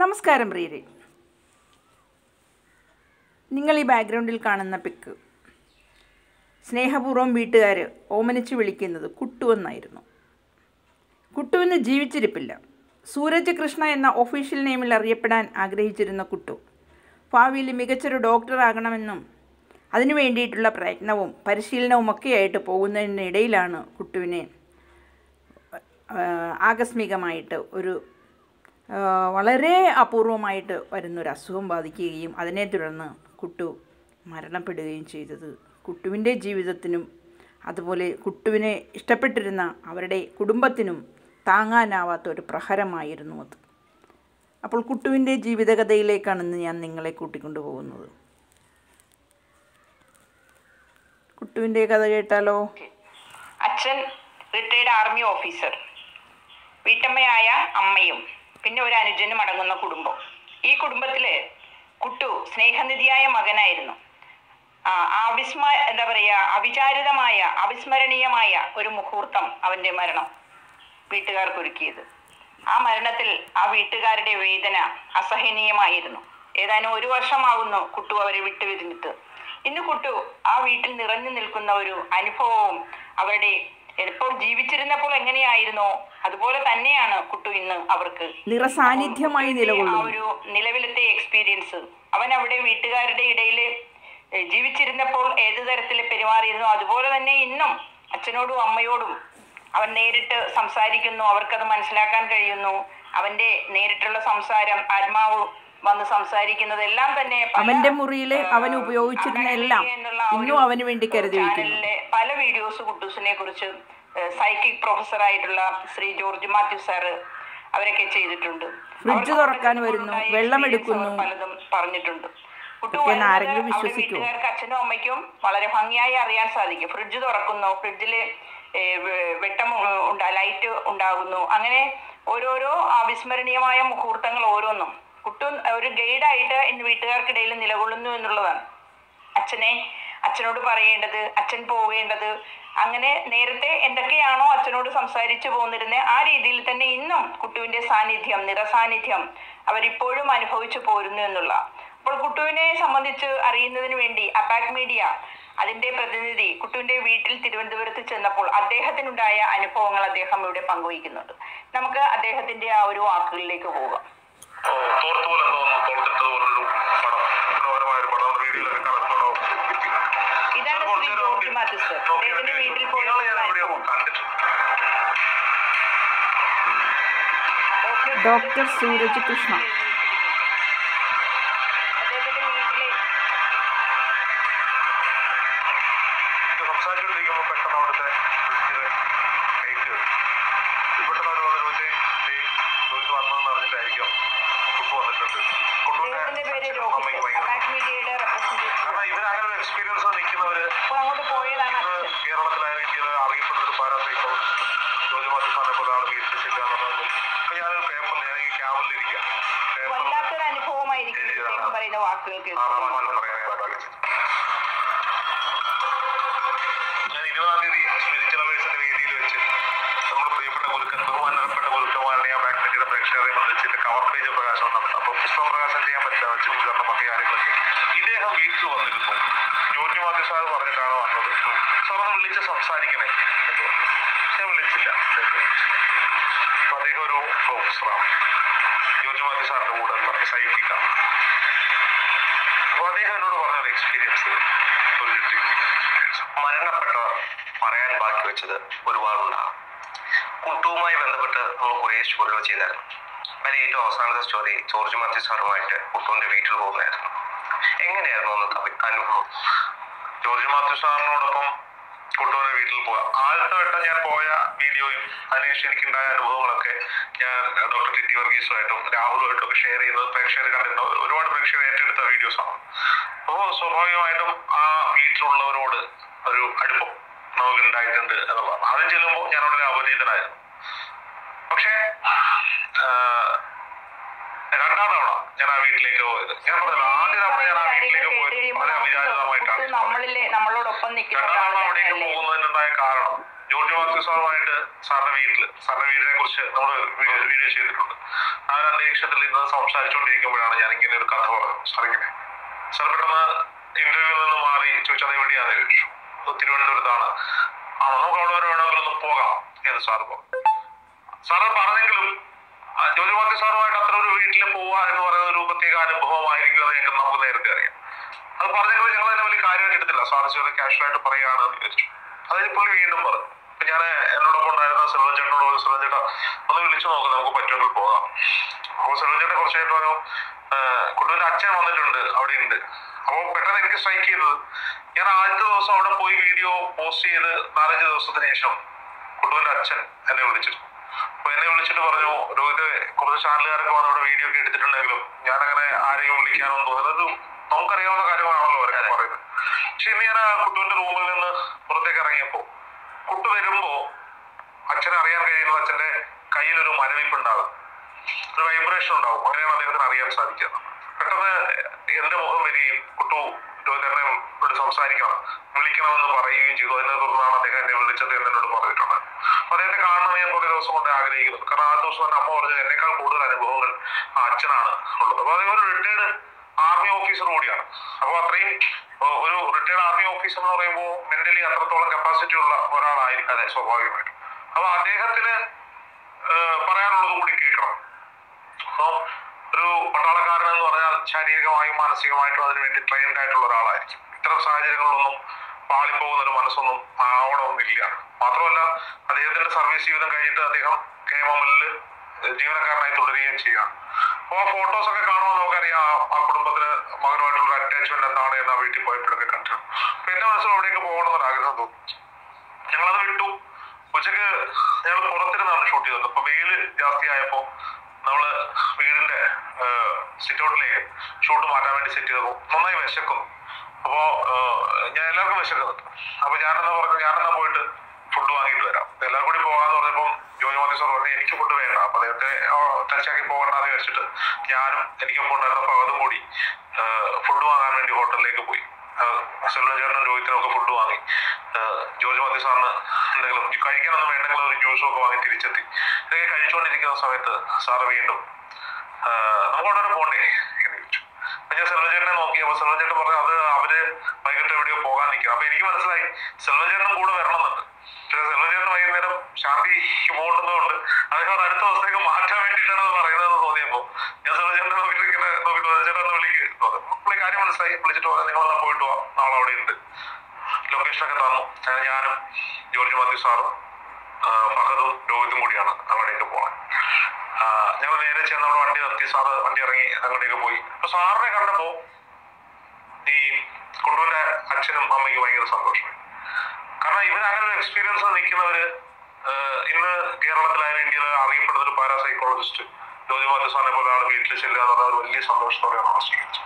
നമസ്കാരം പ്രിയരെ, നിങ്ങൾ ഈ ബാക്ക്ഗ്രൗണ്ടിൽ കാണുന്ന പിക്ക് സ്നേഹപൂർവ്വം വീട്ടുകാർ ഓമനിച്ച് വിളിക്കുന്നത് കുട്ടു എന്നായിരുന്നു. കുട്ടുവിന് ജീവിച്ചിരിപ്പില്ല. സൂരജ് കൃഷ്ണ എന്ന ഒഫീഷ്യൽ നെയിമിൽ അറിയപ്പെടാൻ ആഗ്രഹിച്ചിരുന്ന കുട്ടു ഭാവിയിൽ മികച്ചൊരു ഡോക്ടറാകണമെന്നും അതിനു വേണ്ടിയിട്ടുള്ള പ്രയത്നവും പരിശീലനവുമൊക്കെയായിട്ട് പോകുന്നതിനിടയിലാണ് കുട്ടുവിനെ ആകസ്മികമായിട്ട് വളരെ അപൂർവമായിട്ട് വരുന്നൊരു അസുഖം ബാധിക്കുകയും അതിനെ തുടർന്ന് കുട്ടു മരണപ്പെടുകയും ചെയ്തത് കുട്ടുവിൻ്റെ ജീവിതത്തിനും അതുപോലെ കുട്ടുവിനെ ഇഷ്ടപ്പെട്ടിരുന്ന അവരുടെ കുടുംബത്തിനും താങ്ങാനാവാത്ത ഒരു പ്രഹരമായിരുന്നു അത്. അപ്പോൾ കുട്ടുവിൻ്റെ ജീവിതകഥയിലേക്കാണ് ഇന്ന് ഞാൻ നിങ്ങളെ കൂട്ടിക്കൊണ്ടു പോകുന്നത്. കുട്ടുവിൻ്റെ കഥ കേട്ടാലോ? അച്ഛൻ റിട്ടയർഡ് ആർമി ഓഫീസർ, വീട്ടമ്മയായ അമ്മയും പിന്നെ ഒരു അനുജനും അടങ്ങുന്ന കുടുംബം. ഈ കുടുംബത്തില് കുട്ടു സ്നേഹനിധിയായ മകനായിരുന്നു. അവിചാരിതമായ അവിസ്മരണീയമായ ഒരു മുഹൂർത്തം അവന്റെ മരണം വീട്ടുകാർക്കൊരുക്കിയത്. ആ മരണത്തിൽ ആ വീട്ടുകാരുടെ വേദന അസഹനീയമായിരുന്നു. ഏതാനും 1 വർഷമാകുന്നു കുട്ടു അവരെ വിട്ടുപിരിഞ്ഞിട്ട്. ഇന്ന് കുട്ടു ആ വീട്ടിൽ നിറഞ്ഞു നിൽക്കുന്ന ഒരു അനുഭവവും അവരുടെ ഇപ്പോൾ ജീവിച്ചിരുന്നപ്പോൾ എങ്ങനെയായിരുന്നോ അതുപോലെ തന്നെയാണ് കുട്ടു ഇന്ന് അവർക്ക് നിറസാന്നിധ്യമായി നിലകൊള്ളുന്നു. ആ ഒരു നിലവിലത്തെ എക്സ്പീരിയൻസ് അവൻ അവിടെ വീട്ടുകാരുടെ ഇടയിൽ ജീവിച്ചിരുന്നപ്പോൾ ഏത് തരത്തിൽ പെരുമാറിയിരുന്നു അതുപോലെ തന്നെ ഇന്നും അച്ഛനോടും അമ്മയോടും അവൻ നേരിട്ട് സംസാരിക്കുന്നു. അവർക്കത് മനസ്സിലാക്കാൻ കഴിയുന്നു. അവന്റെ നേരിട്ടുള്ള സംസാരം, ആത്മാവ് വന്ന് സംസാരിക്കുന്നതെല്ലാം തന്നെ അവന്റെ മുറിയില് അവൻ ഉപയോഗിച്ചിരുന്ന എല്ലാം ഇന്നും അവന് വേണ്ടി കരുതി വയ്ക്കുന്നു. പല വീഡിയോസ് കുട്ടൂസിനെ കുറിച്ച് സൈക്കിക് പ്രൊഫസർ ആയിട്ടുള്ള ശ്രീ ജോർജ് മാത്യു സാറ് അവരൊക്കെ ചെയ്തിട്ടുണ്ട്. ഫ്രിഡ്ജ് തുറക്കാൻ വരുന്നു, വെള്ളം എടുക്കുന്നു, പലതും പറഞ്ഞിട്ടുണ്ട്. ആരെങ്കിലും വിശ്വസിക്കുമോ? വീട്ടുകാർക്ക് അച്ഛനും അമ്മയ്ക്കും വളരെ ഭംഗിയായി അറിയാൻ സാധിക്കും. ഫ്രിഡ്ജ് തുറക്കുന്നു, ഫ്രിഡ്ജില് വെട്ടം ലൈറ്റ് ഉണ്ടാകുന്നു, അങ്ങനെ ഓരോരോ അവിസ്മരണീയമായ മുഹൂർത്തങ്ങൾ ഓരോന്നും കുട്ടു ഒരു ഗൈഡായിട്ട് ഇന്ന് വീട്ടുകാർക്കിടയിൽ നിലകൊള്ളുന്നു എന്നുള്ളതാണ്. അച്ഛനോട് പറയേണ്ടത്, അച്ഛൻ പോവേണ്ടത്, അങ്ങനെ നേരത്തെ എന്തൊക്കെയാണോ അച്ഛനോട് സംസാരിച്ചു പോന്നിരുന്നത് ആ രീതിയിൽ തന്നെ ഇന്നും കുട്ടുവിന്റെ സാന്നിധ്യം, നിറസാന്നിധ്യം അവരിപ്പോഴും അനുഭവിച്ചു പോരുന്നു എന്നുള്ള. അപ്പോൾ കുട്ടുവിനെ സംബന്ധിച്ച് അറിയുന്നതിന് വേണ്ടി അപാക് മീഡിയ അതിന്റെ പ്രതിനിധി കുട്ടുവിന്റെ വീട്ടിൽ തിരുവനന്തപുരത്ത് ചെന്നപ്പോൾ അദ്ദേഹത്തിനുണ്ടായ അനുഭവങ്ങൾ അദ്ദേഹം ഇവിടെ പങ്കുവയ്ക്കുന്നുണ്ട്. നമുക്ക് അദ്ദേഹത്തിന്റെ ആ ഒരു വാക്കുകളിലേക്ക് പോകാം. ഇതാണ് ശ്രീ ജോർജ് മാത്യു സർ. അദ്ദേഹത്തിന്റെ വീട്ടിൽ പോയി ഡോക്ടർ സൂരജ് കൃഷ്ണ വല്ലാത്തൊരു അനുഭവമായിരിക്കും ഇദ്ദേഹം പറയുന്ന വാക്കുകൾ കേൾക്കുന്നത്. ഞാൻ 20-ാം തീയതി സ്പിരിച്വൽ അവേഴ്സിന്റെ വേദിയിൽ വെച്ച് നമ്മുടെ പ്രിയപ്പെട്ട ബഹുമാനപ്പെട്ട ഗുരുക്കന്മാരുടെ ആ ബാക്ക് മീഡിയയുടെ പ്രേക്ഷകരെ വെച്ചിട്ട് കവർ പേജ് പ്രകാശനം നടത്തും. അപ്പോൾ പുസ്തക പ്രകാശനം ചെയ്യാൻ പറ്റില്ല, വെച്ച് വിതരണം ബാക്കി കാര്യങ്ങളൊക്കെ. ഇദ്ദേഹം വീട്ടിൽ വന്നിരുന്നു. ജോർജ് മാത്യു സാർ പറഞ്ഞിട്ടാണ് വന്നത്. സാറിനെ വിളിച്ച് സംസാരിക്കണേ എന്ന്. ഞാൻ വിളിച്ചില്ല. അപ്പൊ അദ്ദേഹം ഒരു പ്രൊഫസറാണ്. ജോർജ് മാത്യു സാറിന്റെ കൂടെ സൈക്കിക്കാണ്. അപ്പൊ അദ്ദേഹം എന്നോട് പറഞ്ഞൊരു എക്സ്പീരിയൻസ്, മരണപ്പെട്ടവർ പറയാൻ ബാക്കി വെച്ചത് ഒരുപാടുണ്ടാകും. കുട്ടുവുമായി ബന്ധപ്പെട്ട് നമ്മൾ കുറേ സ്റ്റോറികൾ ചെയ്തായിരുന്നു. അതിൽ ഏറ്റവും അവസാനത്തെ സ്റ്റോറി ജോർജ് മാത്യു സാറുമായിട്ട് കുട്ടുവിന്റെ വീട്ടിൽ പോകുന്നതായിരുന്നു. എങ്ങനെയായിരുന്നു അന്നത്തെ അനുഭവം? ജോർജ് മാത്യു സാറിനോടൊപ്പം കുട്ടുവിന്റെ വീട്ടിൽ പോകാം. ആദ്യത്തെ വട്ടം ഞാൻ പോയ വീഡിയോയും അതിനുശേഷം എനിക്കുണ്ടായ അനുഭവങ്ങളൊക്കെ ഞാൻ ഡോക്ടർ ടിറ്റി വർഗീസുമായിട്ടും രാഹുലുമായിട്ടും ഒക്കെ ഷെയർ ചെയ്യുന്നത് പ്രേക്ഷകർ കണ്ടിട്ടുണ്ടോ? ഒരുപാട് പ്രേക്ഷകർ ഏറ്റെടുത്ത വീഡിയോസാണ്. അപ്പോൾ സ്വാഭാവികമായിട്ടും ആ വീട്ടിലുള്ളവരോട് ഒരു അടുപ്പം നമുക്ക് ഉണ്ടായിട്ടുണ്ട് എന്നുള്ളതാണ്. ആദ്യം ചെല്ലുമ്പോൾ ഞാൻ വളരെ അപരിചിതനായിരുന്നു. പക്ഷേ രണ്ടാം തവണ ഞാൻ ആ വീട്ടിലേക്ക് പോയത്. ഞാൻ പറഞ്ഞത് ആദ്യ തവണ ഞാൻ ആ വീട്ടിലേക്ക് പോയത് വളരെ അവിചാരിതമായിട്ടാണ്. നമ്മളോടൊപ്പം രണ്ടാം തവണ അവിടേക്ക് പോകുന്നതിനുണ്ടായ കാരണം ജോർജ് മാത്യു സാറുമായിട്ട് സാറിന്റെ വീടിനെ കുറിച്ച് നമ്മൾ വീഡിയോ ചെയ്തിട്ടുണ്ട്. ആ ഒരു അന്തരീക്ഷത്തിൽ ഇന്ന് സംസാരിച്ചുകൊണ്ടിരിക്കുമ്പോഴാണ് ഞാൻ ഇങ്ങനെ ഒരു കഥ പറഞ്ഞത്. സാർ പെട്ടെന്ന് ഇന്റർവ്യൂവിൽ നിന്ന് മാറി ചോദിച്ചത് എവിടെയാണെന്ന് ചോദിച്ചു. തിരുവനന്തപുരത്താണ്. ആണോ, നമുക്ക് അവിടെ വരെ വേണമെങ്കിൽ ഒന്ന് പോകാം എന്ന് സാറ് പറഞ്ഞു. സാറ് പറഞ്ഞെങ്കിലും ജോർജ് മാത്യു സാറുമായിട്ട് അത്ര ഒരു വീട്ടിൽ പോവുക എന്ന് പറയുന്ന ഒരു പ്രത്യേക അനുഭവമായിരിക്കും എന്ന് ഞങ്ങൾക്ക് നമുക്ക് നേരത്തെ അറിയാം. അത് പറഞ്ഞെങ്കിലും ഞങ്ങൾ അതിനെ വലിയ കാര്യമായിട്ട് എടുത്തില്ല. സാറ് ചെറിയ കാഷ്വലായിട്ട് പറയുകയാണെന്ന് വിചാരിച്ചു. അതായത് പുള്ളി വീണ്ടും പറഞ്ഞു. ഇപ്പൊ ഞാൻ എന്നോടൊപ്പം ഉണ്ടായിരുന്ന സെൽവൻ ചേട്ടനോട്, സെൽവൻ ചേട്ടാ ഒന്ന് വിളിച്ചു നോക്കാം, നമുക്ക് പറ്റുമെങ്കിൽ പോകാം. അപ്പോൾ സെൽവൻ ചേട്ടൻ കുറച്ചായിട്ട് പറഞ്ഞു, കുട്ടൂരിന്റെ അച്ഛൻ വന്നിട്ടുണ്ട്, അവിടെ ഉണ്ട്. അപ്പോൾ പെട്ടെന്ന് എനിക്ക് സ്ട്രൈക്ക് ചെയ്തത്, ഞാൻ ആദ്യത്തെ ദിവസം അവിടെ പോയി വീഡിയോ പോസ്റ്റ് ചെയ്ത് 4-5 ദിവസത്തിന് ശേഷം കുട്ടൂരിന്റെ അച്ഛൻ എന്നെ വിളിച്ചിരുന്നു. അപ്പൊ എന്നെ വിളിച്ചിട്ട് പറഞ്ഞു, രോഹിത് കുറച്ച് ചാനലുകാരൊക്കെ വന്ന് ഇവിടെ വീഡിയോ ഒക്കെ എടുത്തിട്ടുണ്ടെങ്കിലും ഞാനങ്ങനെ ആരെയും വിളിക്കാനൊന്നും തോന്നുന്നത്, അത് നമുക്കറിയാവുന്ന കാര്യമാണല്ലോ അവരൊക്കെ പറയുന്നത്. പക്ഷെ ഇന്ന് ഞാൻ ആ കുട്ടുവിന്റെ റൂമിൽ നിന്ന് പുറത്തേക്ക് ഇറങ്ങിയപ്പോ കുട്ടു വരുമ്പോ അച്ഛനെ അറിയാൻ കഴിയുന്നത് അച്ഛന്റെ കയ്യിലൊരു മരവിപ്പ് ഉണ്ടാകും, ഒരു വൈബ്രേഷൻ ഉണ്ടാവും. അങ്ങനെയാണ് അദ്ദേഹത്തിന് അറിയാൻ സാധിക്കുക. പെട്ടെന്ന് എന്റെ മുഖം വരികയും കുട്ടു രോഹിതനോട് സംസാരിക്കണം, വിളിക്കണമെന്ന് പറയുകയും ചെയ്തു. അതിനെ തുടർന്നാണ് അദ്ദേഹം എന്നെ വിളിച്ചത് എന്നോട് പറഞ്ഞിട്ടുണ്ട്. അപ്പൊ അദ്ദേഹത്തെ കാണണമെന്ന് ഞാൻ കുറേ ദിവസം കൊണ്ട് ആഗ്രഹിക്കുന്നു. കാരണം ആ ദിവസം തന്നെ അമ്മ പറഞ്ഞത് എന്നേക്കാൾ കൂടുതൽ അനുഭവങ്ങൾ ആ അച്ഛനാണ് ഉള്ളത്. അപ്പൊ അദ്ദേഹം ഒരു റിട്ടയർഡ് ആർമി ഓഫീസർ കൂടിയാണ്. അപ്പോൾ അത്രയും ഒരു റിട്ടയർഡ് ആർമി ഓഫീസർ എന്ന് പറയുമ്പോൾ മെന്റലി അത്രത്തോളം കപ്പാസിറ്റി ഉള്ള ഒരാളായിരിക്കും അതെ സ്വാഭാവികമായിട്ടും. അപ്പൊ അദ്ദേഹത്തിന് പറയാനുള്ളത് കൂടി കേൾക്കണം. അപ്പൊ ഒരു പട്ടാളക്കാരൻ എന്ന് പറഞ്ഞാൽ ശാരീരികമായും മാനസികമായിട്ടും അതിനുവേണ്ടി ട്രെയിൻഡ് ആയിട്ടുള്ള ഒരാളായിരിക്കും. ഇത്തരം സാഹചര്യങ്ങളിലൊന്നും പാളിപ്പോകുന്ന ഒരു മനസ്സൊന്നും ആവണമെന്നില്ല. മാത്രമല്ല അദ്ദേഹത്തിന്റെ സർവീസ് ജീവിതം കഴിഞ്ഞിട്ട് അദ്ദേഹം KMML ജീവനക്കാരനായി തുടരുകയും ചെയ്യാം. അപ്പോൾ ആ ഫോട്ടോസ് ഒക്കെ കാണുമ്പോൾ നമുക്കറിയാം ആ കുടുംബത്തിന് മകനുമായിട്ടുള്ള അറ്റാച്ച്മെന്റ് എന്താണ് എന്ന് ആ വീട്ടിൽ പോയപ്പോഴൊക്കെ കണ്ടു. അപ്പൊ എന്റെ മനസ്സിൽ അവിടേക്ക് പോകണമെന്നൊരു ആഗ്രഹം തോന്നി. ഞങ്ങളത് വിട്ടു. ഉച്ചക്ക് ഞങ്ങൾ പുറത്തിരുന്നാണ് ഷൂട്ട് ചെയ്തത്. അപ്പൊ വെയില് ജാസ്തി ആയപ്പോ നമ്മള് വീടിന്റെ സിറ്റൗട്ടിലേക്ക് ഷൂട്ട് മാറ്റാൻ വേണ്ടി സെറ്റ് ചെയ്തു. നന്നായി വിശക്കുന്നു. അപ്പോ ഞാൻ എല്ലാവർക്കും വിശക്കുന്നുണ്ട്. അപ്പൊ ഞാനെന്നാ പോയിട്ട് ഫുഡ് വാങ്ങിയിട്ട് വരാം, എല്ലാവരും കൂടി പോകാന്ന് പറഞ്ഞപ്പം ജോർജ് മാത്യു സാർ പറഞ്ഞു എനിക്ക് ഫുഡ് വേണ്ട. അപ്പൊ അദ്ദേഹത്തെ ടച്ചാക്കി പോകണ്ടെന്ന് വിചാരിച്ചിട്ട് ഞാനും എനിക്കൊപ്പം ഉണ്ടായിരുന്ന പകതും കൂടി ഫുഡ് വാങ്ങാൻ വേണ്ടി ഹോട്ടലിലേക്ക് പോയി. സെൽവൻ ചേട്ടനും രോഹിത്തിനും ഒക്കെ ഫുഡ് വാങ്ങി. ജോർജ് മാത്യു സാറിന് എന്തെങ്കിലും കഴിക്കാനൊന്നും വേണ്ടെങ്കിൽ ഒരു ജ്യൂസും ഒക്കെ വാങ്ങി തിരിച്ചെത്തി. ഇതൊക്കെ കഴിച്ചുകൊണ്ടിരിക്കുന്ന സമയത്ത് സാറ് വീണ്ടും നമുക്ക് അവിടെ പോണ്ടേ എന്ന് ചോദിച്ചു. അപ്പൊ ഞാൻ സെൽവൻ ചേട്ടനെ നോക്കി. അപ്പൊ സെൽവൻ ചേട്ടൻ പറഞ്ഞു അത് അവര് വൈകിട്ട് എവിടെയോ പോകാൻ നിൽക്കുക. അപ്പൊ എനിക്ക് മനസ്സിലായി സെൽവൻ ചേട്ടനും കൂടെ വരണമെന്നുണ്ട്. പക്ഷെ സെൽവൻ ചേട്ടൻ വൈകുന്നേരം ശാന്തിക്ക് പോകേണ്ടതുകൊണ്ട് അദ്ദേഹം അടുത്ത ദിവസത്തേക്ക് മാറ്റാൻ വേണ്ടിയിട്ടാണ് പറയുന്നതെന്ന് തോന്നിയപ്പോ ഞാൻ സെൽവൻ ചേട്ടനെ നോക്കിയിട്ട് ഇങ്ങനെ ചേട്ടൻ ഒന്ന് വിളിക്ക് പുള്ളി കാര്യം മനസ്സിലായി. വിളിച്ചിട്ട് പറഞ്ഞു നിങ്ങളെല്ലാം പോയിട്ട് പോവാം, നാളെ അവിടെ ഉണ്ട്. ലൊക്കേഷനൊക്കെ തന്നു. ഞാനും ജോർജ് മാത്യു സാറും ഫഹദും രോഹിതും കൂടിയാണ് അങ്ങോട്ടേക്ക് പോകാൻ. ഞങ്ങൾ നേരെ ചെന്ന് അവിടെ വണ്ടി നിർത്തി. സാറ് വണ്ടി ഇറങ്ങി അങ്ങോട്ടേക്ക് പോയി. അപ്പൊ സാറിനെ കണ്ടപ്പോ ഈ കുട്ടൂന്റെ അച്ഛനും അമ്മയ്ക്കും ഭയങ്കര സന്തോഷമായി. കാരണം ഇവരങ്ങനെ ഒരു എക്സ്പീരിയൻസ് നിൽക്കുന്നവര് ഇന്ന് കേരളത്തിലായാലും ഇന്ത്യയിൽ അറിയപ്പെടുന്ന ഒരു പാരാസൈക്കോളജിസ്റ്റ് ജോർജ് മാത്യു സാറിനെ പോലെ ആൾ വീട്ടിൽ ചെല്ലുക എന്ന് പറഞ്ഞാൽ വലിയ സന്തോഷത്തോടെയാണ് അവിടെ സ്വീകരിച്ചത്.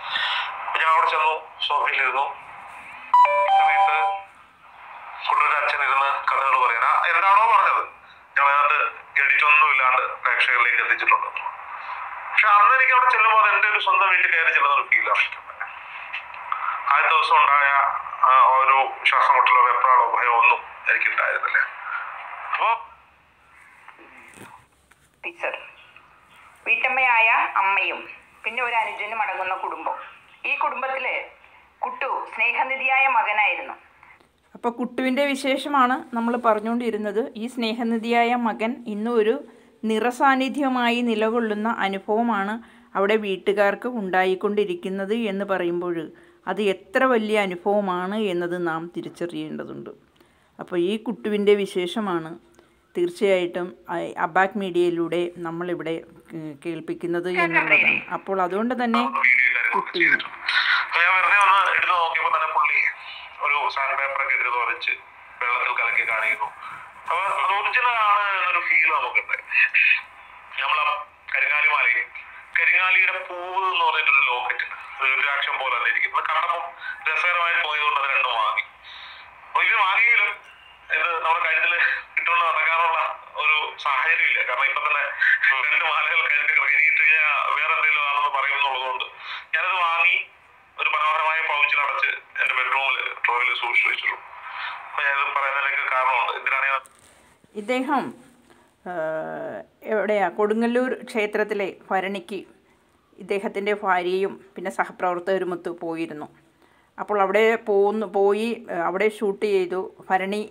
അപ്പൊ ഞാൻ അവിടെ ചെന്നു, സോഫയിലിരുന്നു. സമയത്ത് കുട്ടൂന്റെ അച്ഛൻ ഇരുന്ന് കഥകൾ പറയാൻ എന്താണോ പറഞ്ഞത് ഞങ്ങൾ അതിനകത്ത് എഡിറ്റ് ഒന്നും ഇല്ലാണ്ട് പ്രേക്ഷകരിലേക്ക് എത്തിച്ചിട്ടുണ്ട്. പക്ഷെ അന്ന് എനിക്ക് അവിടെ ചെല്ലുമ്പോൾ അത് എന്റെ ഒരു സ്വന്തം വീട്ടിൽ കയറി ചെല്ലുന്ന ഒരു ഫീലാണ്. ആദ്യ ദിവസം ഉണ്ടായ ഒരു ശ്വാസം മുട്ടലോ വെപ്രാളോ ഭയോ ഒന്നും എനിക്കുണ്ടായിരുന്നില്ല. അപ്പോ ടീച്ചർ വീട്ടമ്മയായ അമ്മയും പിന്നെ ഒരു അനുജനും അടങ്ങുന്ന കുടുംബം. ഈ കുടുംബത്തില് കുട്ടു സ്നേഹനിധിയായ മകനായിരുന്നു. അപ്പോൾ കുട്ടുവിൻ്റെ വിശേഷമാണ് നമ്മൾ പറഞ്ഞുകൊണ്ടിരുന്നത്. ഈ സ്നേഹനിധിയായ മകൻ ഇന്നും ഒരു നിറസാന്നിധ്യമായി നിലകൊള്ളുന്ന അനുഭവമാണ് അവിടെ വീട്ടുകാർക്ക് ഉണ്ടായിക്കൊണ്ടിരിക്കുന്നത് എന്ന് പറയുമ്പോൾ അത് എത്ര വലിയ അനുഭവമാണ് എന്നത് നാം തിരിച്ചറിയേണ്ടതുണ്ട്. അപ്പോൾ ഈ കുട്ടുവിൻ്റെ വിശേഷമാണ് തീർച്ചയായിട്ടും അബാക് മീഡിയയിലൂടെ നമ്മളിവിടെ കേൾപ്പിക്കുന്നത് എന്നുള്ളതാണ്. അപ്പോൾ അതുകൊണ്ട് തന്നെ കുട്ടി ഒരു സാൻഡ് പേപ്പറൊക്കെ എടുത്ത് തുറച്ച് വെള്ളത്തിൽ കലക്കി കാണിക്കുന്നു. അപ്പൊ അത് ഒറിജിനൽ ആണ് എന്നൊരു ഫീൽ നമുക്കുണ്ട്. നമ്മളാ കരിങ്ങാലിയുടെ പൂവ് എന്ന് പറഞ്ഞിട്ടൊരു ലോക്കറ്റ് രുദ്രാക്ഷം പോലെ തന്നെ ഇരിക്കുന്നത് കണ്ടപ്പം രസകരമായി പോയതുകൊണ്ട് അത് രണ്ടും വാങ്ങി. അപ്പൊ ഇത് വാങ്ങിയെങ്കിലും ഇത് നമ്മുടെ കഴുത്തില് ഇട്ടുകൊണ്ട് നടക്കാനുള്ള ഒരു സാഹചര്യം ഇല്ല. കാരണം ഇപ്പൊ തന്നെ 2 മാലകൾ കഴുത്തിൽ കിടക്കും. ഇനി ഇട്ട് കഴിഞ്ഞാൽ വേറെ എന്തെങ്കിലും ആണെന്ന് ഇദ്ദേഹം എവിടെയാ കൊടുങ്ങല്ലൂർ ക്ഷേത്രത്തിലെ ഭരണിക്ക് ഇദ്ദേഹത്തിൻ്റെ ഭാര്യയും പിന്നെ സഹപ്രവർത്തകരുമൊത്ത് പോയിരുന്നു. അപ്പോൾ അവിടെ പോയി അവിടെ ഷൂട്ട് ചെയ്തു. ഭരണി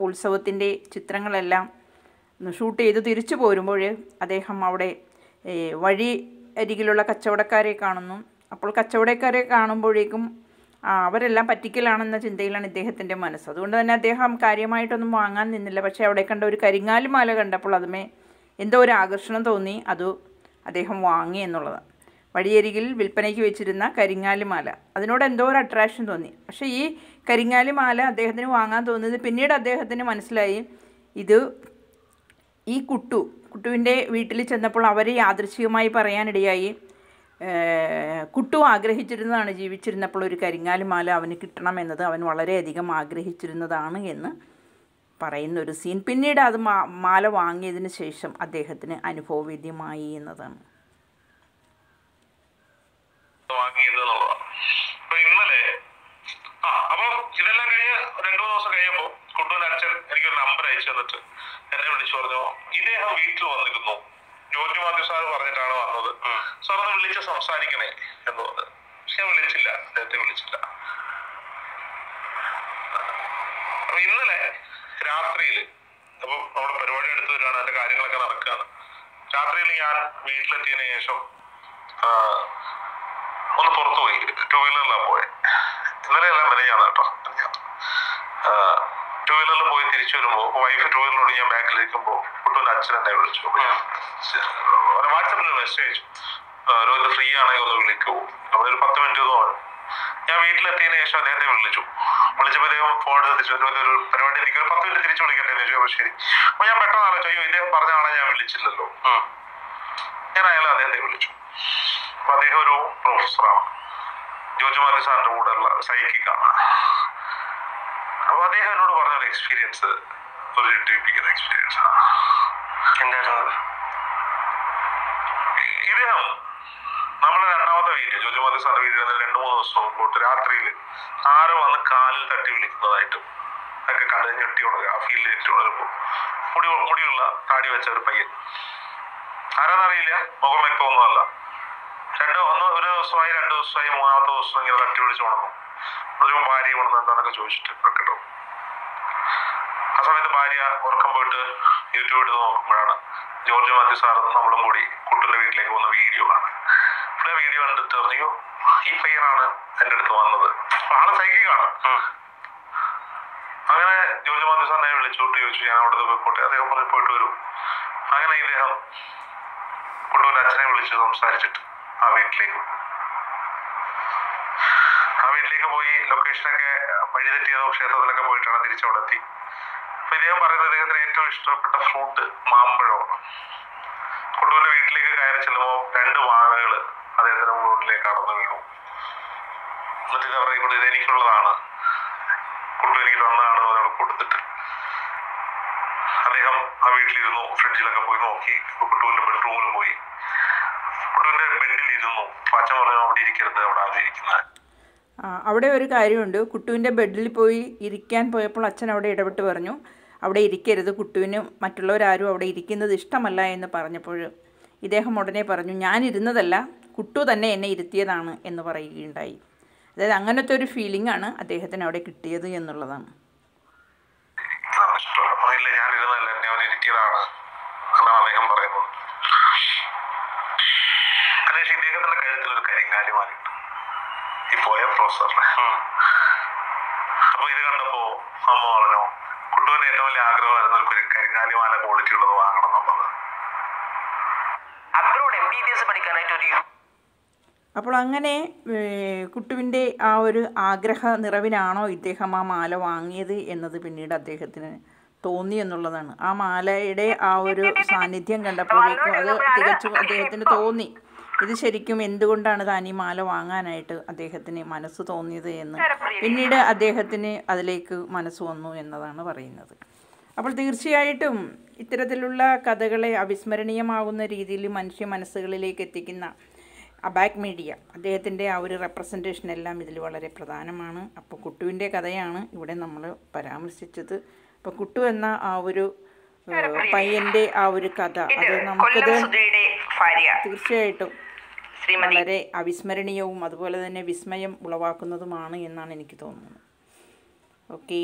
ഉത്സവത്തിൻ്റെ ചിത്രങ്ങളെല്ലാം ഷൂട്ട് ചെയ്ത് തിരിച്ചു പോരുമ്പോൾ അദ്ദേഹം അവിടെ വഴി അരികിലുള്ള കച്ചവടക്കാരെ കാണുന്നു. അപ്പോൾ കച്ചവടക്കാരെ കാണുമ്പോഴേക്കും അവരെല്ലാം പറ്റിക്കലാണെന്ന ചിന്തയിലാണ് ഇദ്ദേഹത്തിൻ്റെ മനസ്സ്. അതുകൊണ്ട് തന്നെ അദ്ദേഹം കാര്യമായിട്ടൊന്നും വാങ്ങാൻ നിന്നില്ല. പക്ഷേ അവിടെ കണ്ട ഒരു കരിങ്ങാലി മാല കണ്ടപ്പോൾ അതുമേ എന്തോ ഒരു ആകർഷണം തോന്നി. അത് അദ്ദേഹം വാങ്ങി എന്നുള്ളതാണ്. വഴിയരികിൽ വിൽപ്പനയ്ക്ക് വെച്ചിരുന്ന കരിങ്ങാലി മാല, അതിനോട് എന്തോ ഒരു അട്രാക്ഷൻ തോന്നി. പക്ഷേ ഈ കരിങ്ങാലി മാല അദ്ദേഹത്തിന് വാങ്ങാൻ തോന്നിയത് പിന്നീട് അദ്ദേഹത്തിന് മനസ്സിലായി, ഇത് ഈ കുട്ടുവിൻ്റെ വീട്ടിൽ ചെന്നപ്പോൾ അവർ യാദൃച്ഛികമായി പറയാനിടയായി, കുട്ടു ആഗ്രഹിച്ചിരുന്നതാണ് ജീവിച്ചിരുന്നപ്പോൾ ഒരു കരിങ്ങാലി മാല അവന് കിട്ടണമെന്നത്, അവൻ വളരെയധികം ആഗ്രഹിച്ചിരുന്നതാണ് എന്ന് പറയുന്ന ഒരു സീൻ. പിന്നീട് അത് മാല വാങ്ങിയതിന് ശേഷം അദ്ദേഹത്തിന് അനുഭവവേദ്യമായി എന്നതാണ്. ഇന്നലെ അപ്പൊ ഇതെല്ലാം കഴിഞ്ഞ് 2-3 ദിവസം കഴിയുമ്പോ കുട്ടുവിന്റെ അച്ഛൻ എനിക്കൊരു നമ്പർ അയച്ചു തന്നിട്ട് എന്നെ വിളിച്ചു പറഞ്ഞു, ഇദ്ദേഹം വീട്ടിൽ വന്നിരുന്നു, ജോർജ് മാത്യു സാർ പറഞ്ഞിട്ടാണ് വന്നത്, സാർ ഒന്ന് വിളിച്ച് സംസാരിക്കണേ എന്ന് പറഞ്ഞത്. പക്ഷെ ഞാൻ വിളിച്ചില്ല, അദ്ദേഹത്തെ വിളിച്ചില്ല. അപ്പൊ ഇന്നലെ രാത്രിയിൽ അപ്പൊ നമ്മുടെ പരിപാടി എടുത്തു വരികയാണ്, അതിന്റെ കാര്യങ്ങളൊക്കെ നടക്കുകയാണ്. രാത്രിയിൽ ഞാൻ വീട്ടിലെത്തിയതിനു ശേഷം ഒന്ന് പുറത്തു പോയി, 2 വീലറിലാണ് പോയത്. ഇന്നലെ എല്ലാം മെനഞ്ഞാണ് കേട്ടോ. 2 വീലറിൽ പോയി തിരിച്ചു വരുമ്പോ വൈഫ് 2 വീലറിലോട് ഞാൻ ബാക്കിലിരിക്കുമ്പോ കുട്ടുവിന്റെ അച്ഛൻ എന്നെ വിളിച്ചു. വാട്സാപ്പിൽ മെസ്സേജ്, രോഹിത് ഫ്രീ ആണെങ്കിൽ ഒന്ന് വിളിക്കൂ, അവിടെ ഒരു 10 മിനിറ്റ് ഒന്ന്. ഞാൻ വീട്ടിലെത്തിയതിനു ശേഷം അദ്ദേഹത്തെ വിളിച്ചപ്പോ അദ്ദേഹം ഫോൺ എടുത്ത് ഒരു പരിപാടി, എനിക്ക് ഒരു 10 മിനിറ്റ് തിരിച്ചു വിളിക്കട്ടെ എന്ന് ചോദിച്ചു. ശരി. അപ്പൊ ഞാൻ പെട്ടെന്ന് ആലോചിച്ചു, ഇദ്ദേഹം പറഞ്ഞ ആളെ ഞാൻ വിളിച്ചില്ലല്ലോ. ഞാൻ അയാളെ അദ്ദേഹത്തെ വിളിച്ചു. അപ്പൊ അദ്ദേഹം ഒരു പ്രൊഫസറാണ്, ജോർജ് മാത്യു സാറിന്റെ കൂടെയുള്ള സൈക്കിക്കാണ്. അപ്പൊ അദ്ദേഹം എന്നോട് പറഞ്ഞൊരു എക്സ്പീരിയൻസ് ഒരു ഞെട്ടിപ്പിക്കുന്ന എക്സ്പീരിയൻസ് ആണ്. എന്തായിരുന്നു? ഇദ്ദേഹം നമ്മളെ 2ാമത്തെ വീഡിയോ, ജോർജ് മാത്യു സാറിന്റെ വീഡിയോ 2-3 ദിവസം മുമ്പോട്ട് രാത്രിയിൽ ആരോ വന്ന് കാലിൽ തട്ടി വിളിക്കുന്നതായിട്ടും ഒക്കെ കണ്ട് ഞെട്ടി ഉണരുക. ആ ഫീൽഡിൽ ഞെട്ടി ഉണരുമ്പോ മുടിയുള്ള താടി വെച്ച ഒരു പയ്യൻ, ആരാന്നറിയില്ല, മുഖം വ്യക്തമൊന്നുമല്ല. ഒരു ദിവസമായി 2 ദിവസമായി 3ാമത്തെ ദിവസം ഇങ്ങനെ തട്ടി വിളിച്ച് ഉണർന്നു. ഒരു ഭാര്യ ഉണർന്ന് എന്താണെന്നൊക്കെ ചോദിച്ചിട്ട് കേട്ടോ. ആ സമയത്ത് ഭാര്യ ഉറക്കം പോയിട്ട് യൂട്യൂബ് എടുത്ത് നോക്കുമ്പോഴാണ് ജോർജ് മാത്യു സാറും നമ്മളും കൂടി കുട്ടിയുടെ വീട്ടിലേക്ക് പോകുന്ന വീഡിയോ ആണ്. ആ വീഡിയോ കണ്ടിട്ട് പറഞ്ഞു, ഈ പയ്യനാണ് എൻ്റെ അടുത്ത് വന്നത്. ആള് സൈക്കിക്കാണ്. അങ്ങനെ ജോർജ് മാത്യു സാറിനെ വിളിച്ചോട്ട് ചോദിച്ചു, ഞാൻ അവിടെ പോയിക്കോട്ടെ. അദ്ദേഹം പറഞ്ഞ് പോയിട്ട് വരും. അങ്ങനെ ഇദ്ദേഹം കുട്ടുവിന്റെ അച്ഛനെ വിളിച്ച് സംസാരിച്ചിട്ട് ആ വീട്ടിലേക്ക് പോയി. ലൊക്കേഷനൊക്കെ വഴി തെറ്റിയതോ ക്ഷേത്രത്തിലൊക്കെ പോയിട്ടാണ് തിരിച്ചവിടെ എത്തി. അപ്പൊ ഇദ്ദേഹം പറയുന്നത് ഇദ്ദേഹത്തിന് ഏറ്റവും ഇഷ്ടപ്പെട്ട ഫ്രൂട്ട് മാമ്പഴമാണ്. കുട്ടുവിന്റെ വീട്ടിലേക്ക് കയറി ചെല്ലുമ്പോൾ 2 മാങ്ങകള് അദ്ദേഹത്തിന്റെ മുകളിലേക്ക് കടന്നു വീണു. എന്നിട്ട് ഇത് പറയുന്നത് ഇത് എനിക്കുള്ളതാണ്, കുട്ടു എനിക്ക് തന്നതാണ് എന്നോട് കൊടുത്തിട്ട് അദ്ദേഹം ആ വീട്ടിലിരുന്നു. ഫ്രിഡ്ജിലൊക്കെ പോയി നോക്കി. കുട്ടുവിന്റെ ബെഡ്റൂമിൽ പോയി, കുട്ടുവിന്റെ ബെഡിൽ ഇരുന്നു. അച്ഛൻ പറഞ്ഞു അവിടെ ഇരിക്കരുത്, അവിടെ ആരും ഇരിക്കുന്നത്. അവിടെ ഒരു കാര്യമുണ്ട്. കുട്ടുവിൻ്റെ ബെഡിൽ പോയി ഇരിക്കാൻ പോയപ്പോൾ അച്ഛൻ അവിടെ ഇടപെട്ട് പറഞ്ഞു, അവിടെ ഇരിക്കരുത്, കുട്ടുവിന് മറ്റുള്ളവരാരും അവിടെ ഇരിക്കുന്നത് ഇഷ്ടമല്ല എന്ന് പറഞ്ഞപ്പോൾ ഇദ്ദേഹം ഉടനെ പറഞ്ഞു, ഞാൻ ഇരുന്നതല്ല, കുട്ടു തന്നെ എന്നെ ഇരുത്തിയതാണ് എന്ന് പറയുകയുണ്ടായി. അതായത് അങ്ങനത്തെ ഒരു ഫീലിംഗ് ആണ് അദ്ദേഹത്തിന് അവിടെ കിട്ടിയത് എന്നുള്ളതാണ്. ഇദ്ദേഹത്തിന്റെ കഴുത്തിൽ ഒരു കരിങ്ങാലി മാല ഈ പോയ പ്രൊഫസറിനെ. അപ്പൊ ഇത് കണ്ടപ്പോ അമ്മ പറഞ്ഞു, കുട്ടുവിന്റെ ഏറ്റവും വലിയ ആഗ്രഹമായിരുന്നു ഒരു കരിങ്ങാലി മാല ക്വാളിറ്റി ഉള്ളത് വാങ്ങണം എന്നുള്ളത്. അബ്രോഡ് MBBS പഠിക്കാനായിട്ട് ഒരു. അപ്പോൾ അങ്ങനെ കുട്ടുവിൻ്റെ ആ ഒരു ആഗ്രഹ നിറവിനാണോ ഇദ്ദേഹം ആ മാല വാങ്ങിയത് എന്നത് പിന്നീട് അദ്ദേഹത്തിന് തോന്നി എന്നുള്ളതാണ്. ആ മാലയുടെ ആ ഒരു സാന്നിധ്യം കണ്ടപ്പോഴേക്കും അത് തികച്ചും അദ്ദേഹത്തിന് തോന്നി, ഇത് ശരിക്കും എന്തുകൊണ്ടാണ് താൻ ഈ മാല വാങ്ങാനായിട്ട് അദ്ദേഹത്തിന് മനസ്സ് തോന്നിയത് എന്ന്. പിന്നീട് അദ്ദേഹത്തിന് അതിലേക്ക് മനസ്സ് വന്നു എന്നതാണ് പറയുന്നത്. അപ്പോൾ തീർച്ചയായിട്ടും ഇത്തരത്തിലുള്ള കഥകളെ അവിസ്മരണീയമാകുന്ന രീതിയിൽ മനുഷ്യ മനസ്സുകളിലേക്ക് എത്തിക്കുന്ന അബാക് മീഡിയ, അദ്ദേഹത്തിൻ്റെ ആ ഒരു റെപ്രസെൻറ്റേഷൻ എല്ലാം ഇതിൽ വളരെ പ്രധാനമാണ്. അപ്പോൾ കുട്ടുവിൻ്റെ കഥയാണ് ഇവിടെ നമ്മൾ പരാമർശിച്ചത്. അപ്പോൾ കുട്ടു എന്ന ആ ഒരു പയ്യൻ്റെ ആ ഒരു കഥ ഇത് അത് കൊല്ലം നമുക്കത് സുധയുടെ ഭാര്യ തീർച്ചയായിട്ടും ശ്രീമതി വളരെ അവിസ്മരണീയവും അതുപോലെ തന്നെ വിസ്മയം ഉളവാക്കുന്നതുമാണ് എന്നാണ് എനിക്ക് തോന്നുന്നത്. ഓക്കേ.